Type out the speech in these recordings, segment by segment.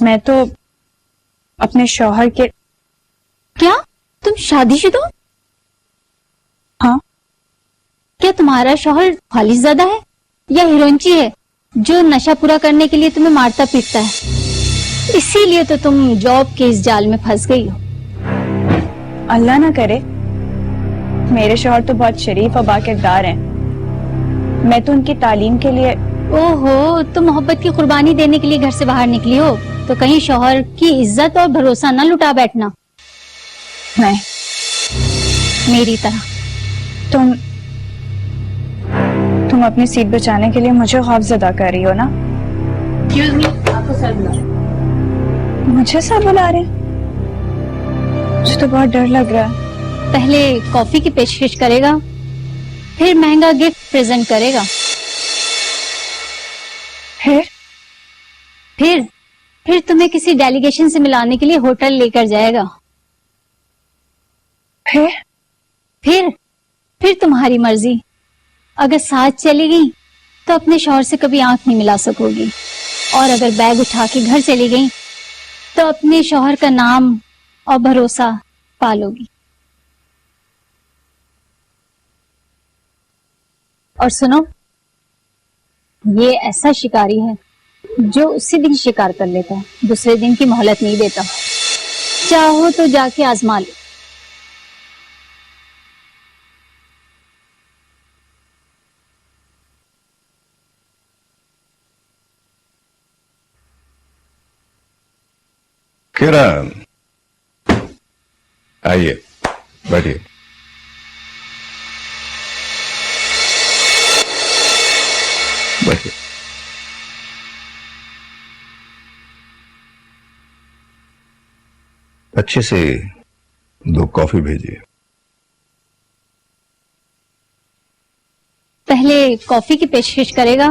मैं तो अपने शौहर के। क्या तुम शादीशुदा हो? हाँ। क्या तुम्हारा शौहर खालिशज़ादा है या हीरोइनची है जो नशा पूरा करने के लिए तुम्हें मारता पीटता है? इसीलिए तो तुम जॉब के इस जाल में फंस गई हो। अल्लाह ना करे, मेरे शौहर तो बहुत शरीफ और बाकिरदार हैं। मैं तो उनकी तालीम के लिए। ओहो, तुम मोहब्बत की कुर्बानी देने के लिए घर से बाहर निकली हो तो कहीं शौहर की इज्जत और भरोसा न लुटा बैठना। नहीं, मेरी तरह। तुम अपनी सीट बचाने के लिए मुझे खौफजदा कर रही हो ना? एक्सक्यूज मी, आपको सर बुला रहे हैं। मुझे सर बुला रहे हैं? मुझे तो बहुत डर लग रहा है। पहले कॉफी की पेशकश करेगा, फिर महंगा गिफ्ट प्रेजेंट करेगा, फिर तुम्हें किसी डेलीगेशन से मिलाने के लिए होटल लेकर जाएगा। फिर तुम्हारी मर्जी। अगर साथ चली गई तो अपने शौहर से कभी आंख नहीं मिला सकोगी, और अगर बैग उठा के घर चली गई तो अपने शौहर का नाम और भरोसा पालोगी। और सुनो, ये ऐसा शिकारी है जो उसी दिन शिकार कर लेता है, दूसरे दिन की मोहलत नहीं देता। चाहो तो जाके आजमा लो। किरण, आइए बैठिए। बैठिए। अच्छे से 2 कॉफी भेजिए। पहले कॉफी की पेशकश करेगा।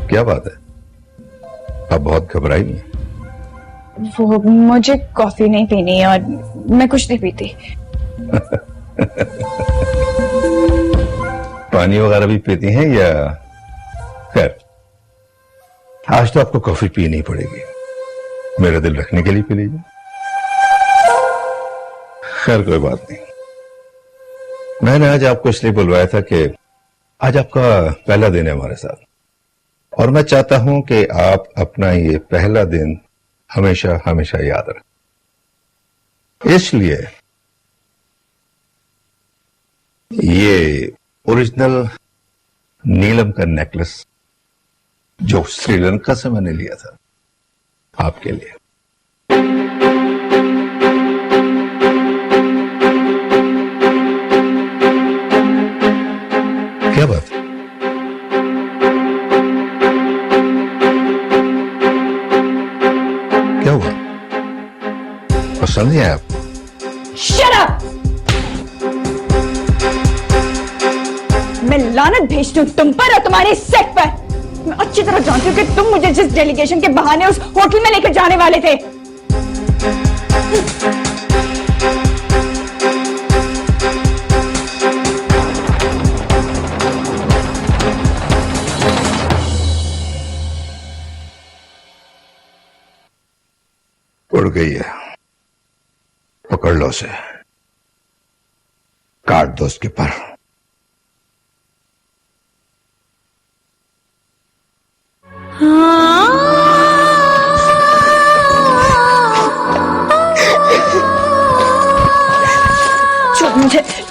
क्या बात है, आप बहुत घबराई हैं। वो मुझे कॉफी नहीं पीनी और मैं कुछ नहीं पीती। पानी वगैरह भी पीती हैं या? खैर, आज तो आपको कॉफी पीनी पड़ेगी, मेरा दिल रखने के लिए पी लीजिए। खैर कोई बात नहीं, मैंने आज आपको इसलिए बुलवाया था कि आज आपका पहला दिन है हमारे साथ, और मैं चाहता हूं कि आप अपना ये पहला दिन हमेशा हमेशा याद रखें। इसलिए ये ओरिजिनल नीलम का नेकलेस जो श्रीलंका से मैंने लिया था आपके लिए। क्या बात है? क्या हुआ? पसंद नहीं है आपको? Shut up! मैं लानत भेजती हूँ तुम पर और तुम्हारे इस सेट पर। मैं अच्छी तरह जानती हूँ कि तुम मुझे जिस डेलीगेशन के बहाने उस होटल में लेकर जाने वाले थे, उड़ गई है, पकड़ लो उसे, काट दो उसके पर।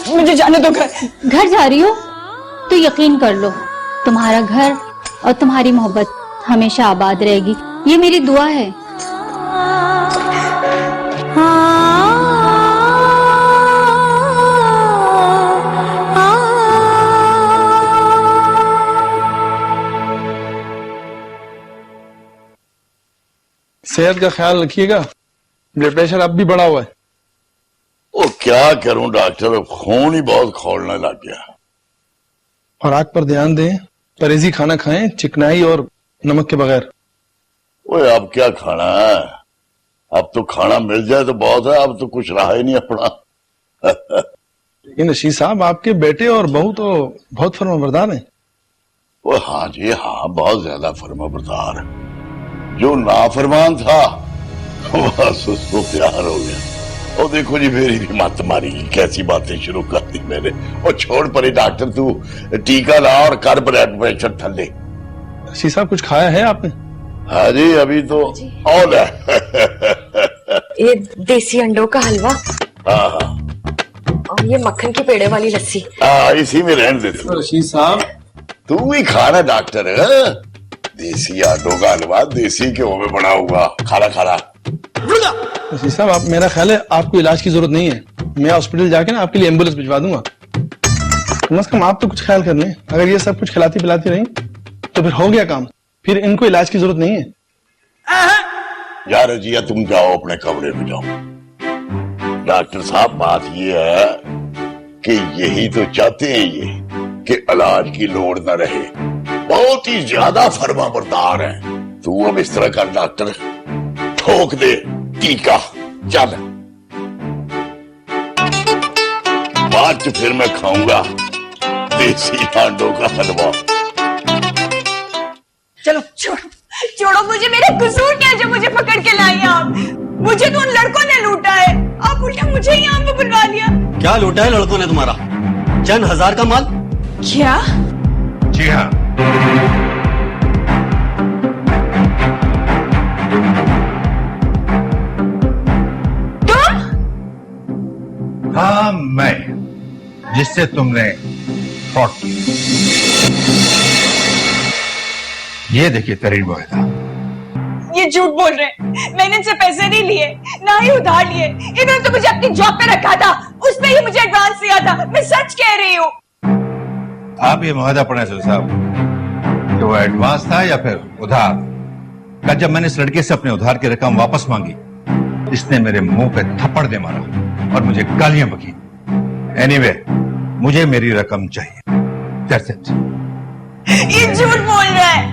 मुझे जाने दो। घर जा रही हो तो यकीन कर लो, तुम्हारा घर और तुम्हारी मोहब्बत हमेशा आबाद रहेगी। ये मेरी दुआ है। सेहत का ख्याल रखिएगा, ब्लड प्रेशर अब भी बढ़ा हुआ है। वो क्या करूं डॉक्टर, खून ही बहुत खौलने लग गया। खुराक पर ध्यान दें, परहेजी खाना खाएं, चिकनाई और नमक के बगैर। ओए अब क्या खाना है, अब तो खाना मिल जाए तो बहुत है, अब तो कुछ रहा ही नहीं अपना। लेकिन रशीद साहब, आपके बेटे और बहू तो बहुत फर्माबरदार हैं। वो हाँ जी हाँ, बहुत ज्यादा फर्माबरदार। जो नाफरमान था बस उसको प्यार हो गया। और देखो जी मेरी भी मत मारी, कैसी बातें शुरू कर दी मैंने। और छोड़ परे डॉक्टर, तू टीका ला और कर ब्लड प्रेशर थल्ले। रशीद साहब कुछ खाया है आपने? हाँ जी अभी तो ऑल है। ये देसी अंडों का हलवा हाँ हाँ और ये मक्खन की पेड़े वाली लस्सी। हाँ, इसी में रहने दे तू। रशीद साहब तू ही खाना डॉक्टर है। देसी आटों का हलवा देसी घ्यो में बना हुआ, खाना खाना। रशीद साहब आप, मेरा ख्याल है आपको इलाज की जरूरत नहीं है। मैं हॉस्पिटल जाके ना आपके लिए एम्बुलेंस भिजवा दूंगा। कम से कम आप तो कुछ ख्याल कर लें। अगर ये सब कुछ खिलाती पिलाती रही तो फिर हो गया काम, फिर इनको इलाज की जरूरत नहीं है। जा रजिया तुम जाओ अपने कमरे में जाओ। डॉक्टर साहब बात ये है कि यही तो चाहते हैं ये कि इलाज की लोड़ न रहे। बहुत ही ज्यादा फर्माबरदार है। तू अब इस तरह का डॉक्टर ठोक दे टीका, चल। बाद च फिर मैं खाऊंगा देसी आंडों का हलवा। चलो छोड़ो छोड़ो मुझे, मेरा कसूर क्या है जो मुझे पकड़ के लाई आप? मुझे तो उन लड़कों ने लूटा है, आप उल्टा मुझे ही यहाँ पे बुलवा लिया। क्या लूटा है लड़कों ने तुम्हारा? चंद हजार का माल? क्या? जी हाँ, तुम? हाँ मैं, जिससे तुमने फ्रॉड किया। ये देखिए तरीन वाहिदा। ये झूठ बोल रहे हैं। मैंने इनसे पैसे नहीं लिए, ना ही उधार लिए। इन्होंने तो मुझे अपनी जॉब पे रखा था, उस पे ही मुझे एडवांस दिया था। मैं सच कह रही हूँ। आप ये मुआहदा पढ़े साहब कि वो एडवांस था या फिर उधार? कल जब मैंने इस लड़के से अपने उधार की रकम वापस मांगी, इसने मेरे मुंह पे थप्पड़ दे मारा और मुझे गालियां बकी। एनीवे, मुझे मेरी रकम चाहिए। That's it. ये झूठ बोल रहा है,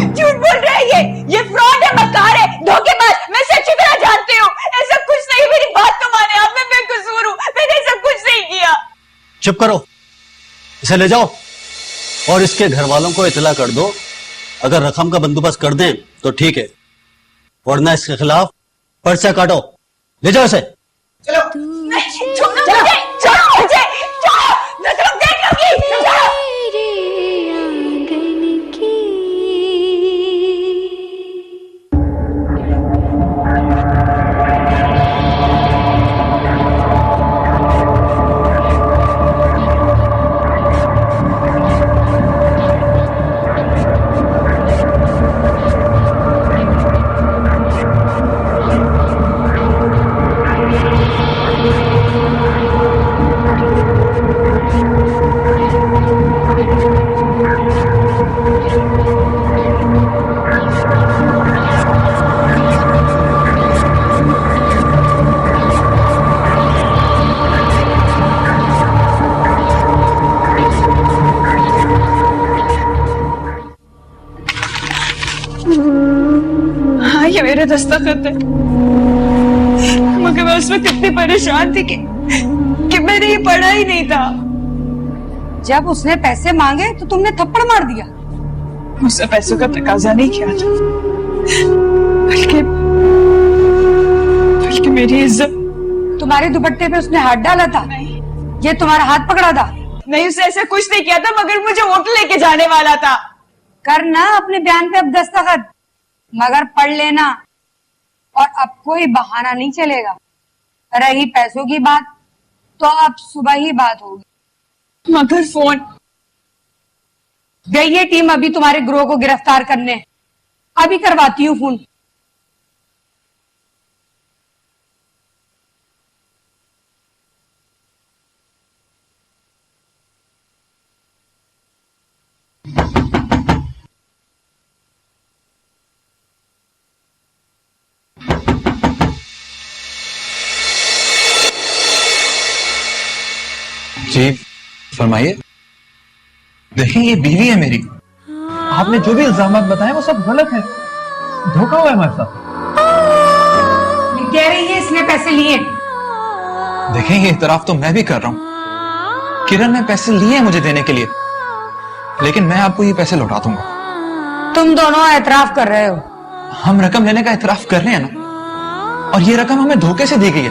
झूठ बोल रहा है। ये फ्रॉड है, मक्कार है, धोखेबाज। मैं इसे अच्छी तरह जानती हूँ। ऐसा कुछ नहीं, मेरी बात तो माने आप। मैं बेकसूर हूँ, मैंने ऐसा कुछ नहीं किया। चुप करो, इसे ले जाओ और इसके घर वालों को इतला कर दो। अगर रकम का बंदोबस्त कर दें तो ठीक है, वरना इसके खिलाफ पर्चा काटो। ले जाओ इसे। चलो नहीं, छोड़ो मुझे, छोड़ो मुझे, छोड़ो। मैं तो देख लूंगी। छोड़ो। हाँ ये मेरा दस्तखत है, मगर मैं उस वक्त इतनी परेशान थी कि मैंने ये पढ़ा ही नहीं था। जब उसने पैसे मांगे तो तुमने थप्पड़ मार दिया। मुझसे पैसों का तकाजा नहीं किया था, बल्कि मेरी इज्जत। तुम्हारे दुपट्टे पे उसने हाथ डाला था? नहीं, ये तुम्हारा हाथ पकड़ा था? नहीं उसने ऐसा कुछ नहीं किया था, मगर मुझे होटल लेके जाने वाला था। करना अपने बयान पे अब दस्तखत, मगर पढ़ लेना। और अब कोई बहाना नहीं चलेगा। रही पैसों की बात तो अब सुबह ही बात होगी। मगर फोन गई है टीम अभी तुम्हारे गिरोह को गिरफ्तार करने। अभी करवाती हूँ फोन। जी फरमाइए। देखिए ये बीवी है मेरी, आपने जो भी इल्जामात बताए वो सब गलत है, धोखा हुआ है हमारे साथ। कह रही है इसने पैसे लिए। देखें ये इतराफ तो मैं भी कर रहा हूं, किरण ने पैसे लिए हैं मुझे देने के लिए, लेकिन मैं आपको ये पैसे लौटा दूंगा। तुम दोनों एतराफ कर रहे हो। हम रकम लेने का एतराफ कर रहे हैं ना, और ये रकम हमें धोखे से दी गई है।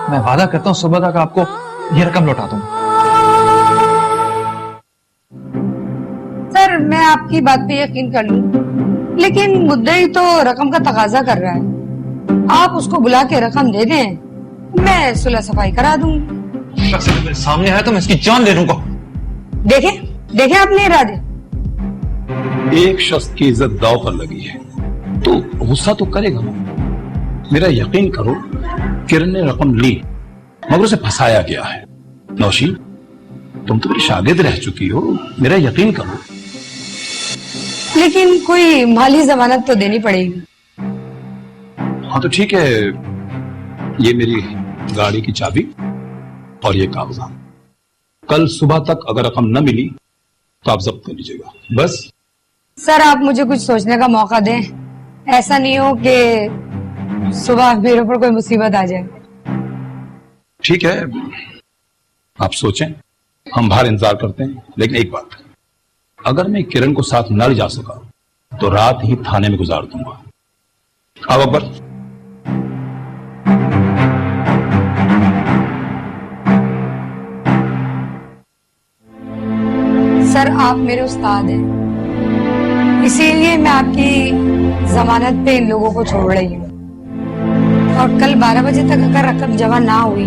मैं वादा करता हूं सुबह तक आपको ये रकम लौटा दूंगा। सर मैं आपकी बात पे यकीन कर लूं, लेकिन मुद्दई तो रकम का तकाजा कर रहा है। आप उसको बुला के रकम दे दें, मैं सुलह सफाई करा दूंगी। शख्स अगर मेरे सामने आया तो मैं इसकी जान ले लूंगा। देखे देखे अपने इरादे। एक शख्स की इज्जत दांव पर लगी है तो गुस्सा तो करेगा ना। मेरा यकीन करो, किरण ने रकम ली मगर उसे फंसाया गया है। नौशी, तुम तो मेरी शागिर्द रह चुकी हो, मेरा यकीन करो। लेकिन कोई माली जमानत तो देनी पड़ेगी। हाँ तो ठीक है, ये मेरी गाड़ी की चाबी और ये कागजात। कल सुबह तक अगर रकम न मिली तो आप जब्त कर लीजिएगा बस। सर आप मुझे कुछ सोचने का मौका दें, ऐसा नहीं हो कि सुबह मेरे ऊपर कोई मुसीबत आ जाए। ठीक है, आप सोचें, हम बाहर इंतजार करते हैं। लेकिन एक बात, अगर मैं किरण को साथ न ले जा सका तो रात ही थाने में गुजार दूंगा। अब अकबर, सर आप मेरे उस्ताद हैं, इसीलिए मैं आपकी जमानत पे इन लोगों को छोड़ रही हूँ। और कल 12 बजे तक अगर रकम जमा ना हुई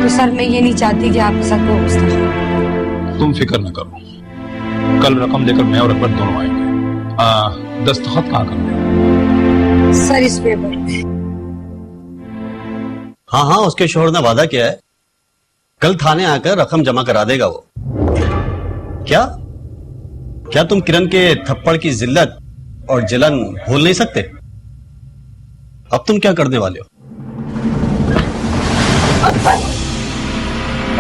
तो सर मैं ये नहीं चाहती कि आपके साथ कोई गुस्सा हो। तुम फिक्र न करो, कल रकम लेकर मैं और अकबर दोनों आएंगे। दस्तखत कहाँ करने? सर इस पेपर पे। हाँ हाँ, उसके शोहर ने वादा किया है कल थाने आकर रकम जमा करा देगा वो। क्या क्या तुम किरण के थप्पड़ की जिल्लत और जलन भूल नहीं सकते? अब तुम क्या करने वाले हो?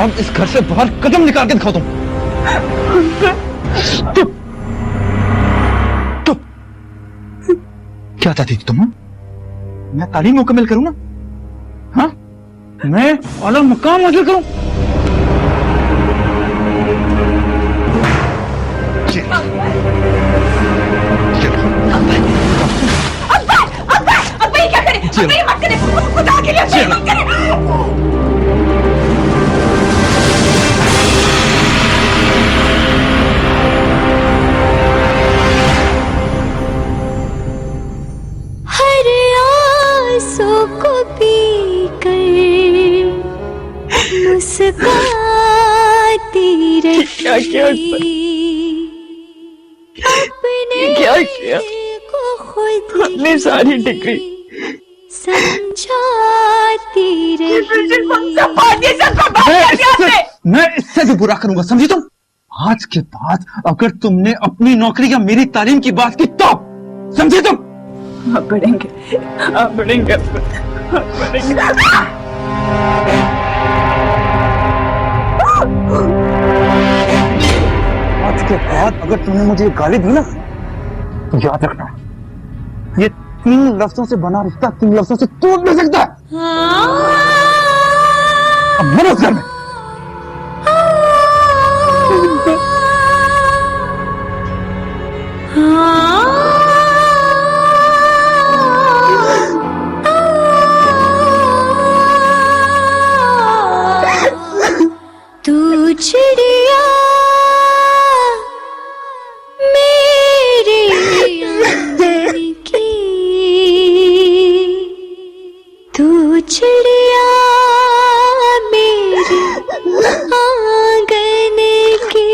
अब इस घर से बाहर कदम निकाल के दिखाओ तुम। तुम क्या चाहती थी तुम? मैं तालीम मुकम्मल करूं ना? हाँ, मैं आला मुकाम हासिल करूं। अब्बा ये क्या करें? अब्बा ये मत करें, खुदा के लिए अब्बा ये मत करें। हर आंसू को पी कर मुस्कुराती रही। क्या किया क्या किया? को खुद अपनी सारी डिग्री समझाती रही। मैं इससे भी बुरा करूंगा, समझी तुम? आज के बाद अगर तुमने अपनी नौकरी या मेरी तालीम की बात की तो समझे तुम? आप बढ़ेंगे, आप बढ़ेंगे, आप बढ़ेंगे। आज के बाद अगर तुमने मुझे गाली दी ना तो याद रखना, ये 3 लफ्जों से बना रिश्ता 3 लफ्जों से टूट नहीं सकता। अब मरो इस घर में। तू चिड़िया मेरे आंगन की, तू चिड़िया मेरे आंगन की,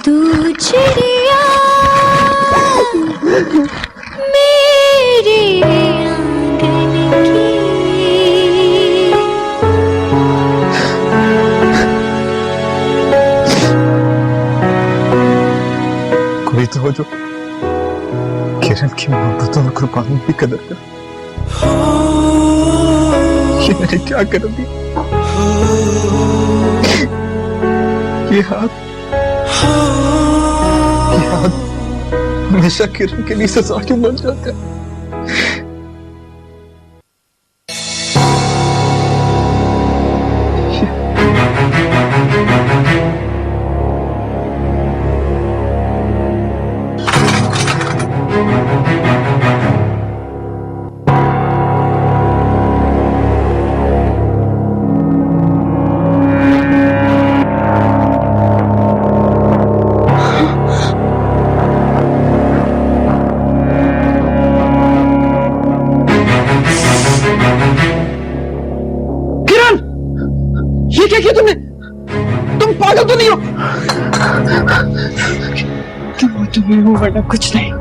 तू चिड़िया मेरे आंगन की। कोई तो हो जो किरण की मोहब्बतों और कुर्बानी की कदर कर। ये मैंने क्या कर दिया? ये हाथ हमेशा किरण के लिए सजा क्यों बन जाता है? ये क्या किया तुमने? तुम पागल तो नहीं हो? तुम्हें हो वरना कुछ नहीं।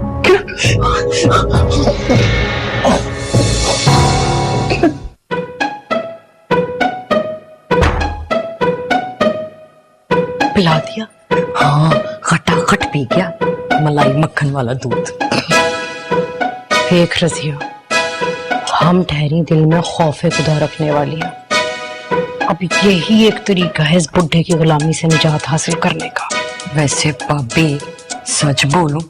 पिला दिया? हाँ, खटाखट पी गया मलाई मक्खन वाला दूध। देख रजिया, हम ठहरी दिल में खौफे खुदा रखने वाली हैं। अब यही एक तरीका है इस बुढ़े की गुलामी से निजात हासिल करने का। वैसे भाभी सच बोलूं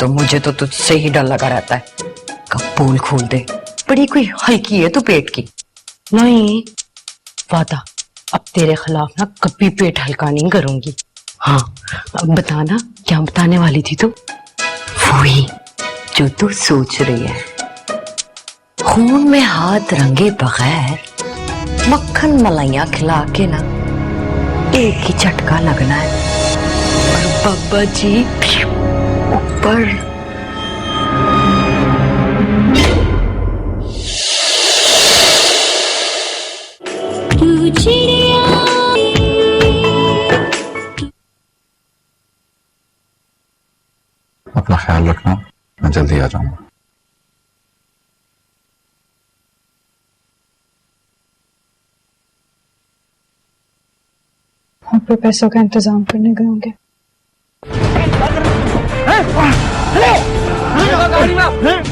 तो मुझे तो तुझसे ही डर लगा रहता है। कब पोल खोल दे, बड़ी कोई हल्की है तू पेट की। नहीं, वादा अब तेरे खिलाफ ना कभी पेट हल्का नहीं करूंगी। हाँ, अब बताना क्या बताने वाली थी तू? वही जो तू सोच रही है। खून में हाथ रंगे बगैर मक्खन मलाइयां खिला के ना एक ही झटका लगना है और बाबा जी ऊपर। अपना ख्याल रखना, मैं जल्दी आ जाऊंगा। पे पैसों का इंतजाम करने गए होंगे। गाड़ी में